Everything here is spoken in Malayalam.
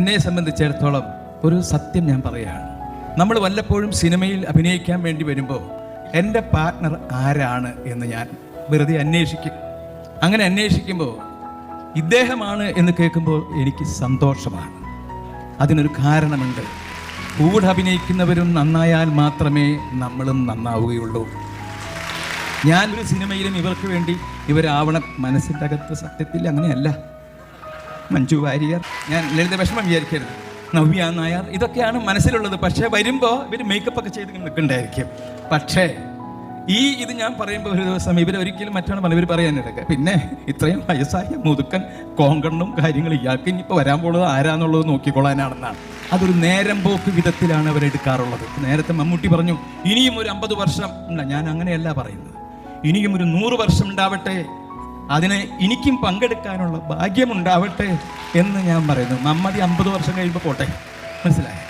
എന്നെ സംബന്ധിച്ചിടത്തോളം ഒരു സത്യം ഞാൻ പറയുകയാണ്. നമ്മൾ വല്ലപ്പോഴും സിനിമയിൽ അഭിനയിക്കാൻ വേണ്ടി വരുമ്പോൾ എൻ്റെ പാർട്ട്ണർ ആരാണ് എന്ന് ഞാൻ വെറുതെ അന്വേഷിക്കും. അങ്ങനെ അന്വേഷിക്കുമ്പോൾ ഇദ്ദേഹമാണ് എന്ന് കേൾക്കുമ്പോൾ എനിക്ക് സന്തോഷമാണ്. അതിനൊരു കാരണമുണ്ട്. കൂടെ അഭിനയിക്കുന്നവരും നന്നായാൽ മാത്രമേ നമ്മളും നന്നാവുകയുള്ളൂ. ഞാനൊരു സിനിമയിലും ഇവർക്ക് വേണ്ടി ഇവരാവണം. മനസ്സിൻ്റെ അകത്ത് സത്യത്തിൽ അങ്ങനെയല്ല. മഞ്ജു വാര്യർ, ഞാൻ ലളിത വിഷമം വിചാരിക്കരുത്, നവ്യ നായർ, ഇതൊക്കെയാണ് മനസ്സിലുള്ളത്. പക്ഷേ വരുമ്പോൾ ഇവർ മേക്കപ്പ് ഒക്കെ ചെയ്ത് നിൽക്കണ്ടായിരിക്കും. പക്ഷേ ഇത് ഞാൻ പറയുമ്പോൾ ഒരു ദിവസം ഇവരൊരിക്കലും മറ്റാണ് പറഞ്ഞ ഇവർ പറയാനിടയ്ക്ക്, പിന്നെ ഇത്രയും വയസ്സായ മുതുക്കൻ കോങ്കണ്ണും കാര്യങ്ങളും ഇയാൾക്ക് ഇനിയിപ്പോൾ വരാൻ പോകുന്നത് ആരാന്നുള്ളത് നോക്കിക്കൊള്ളാനാണെന്നാണ്. അതൊരു നേരം പോക്ക് വിധത്തിലാണ് അവരെടുക്കാറുള്ളത്. നേരത്തെ മമ്മൂട്ടി പറഞ്ഞു ഇനിയും ഒരു 50 വർഷം ഇല്ല. ഞാൻ അങ്ങനെയല്ല പറയുന്നത്. ഇനിയും ഒരു 100 വർഷം ഉണ്ടാവട്ടെ, അതിന് എനിക്കും പങ്കെടുക്കാനുള്ള ഭാഗ്യമുണ്ടാവട്ടെ എന്ന് ഞാൻ പറയുന്നു. മമ്മതി 50 വർഷം കഴിയുമ്പോൾ പോട്ടെ, മനസ്സിലായോ?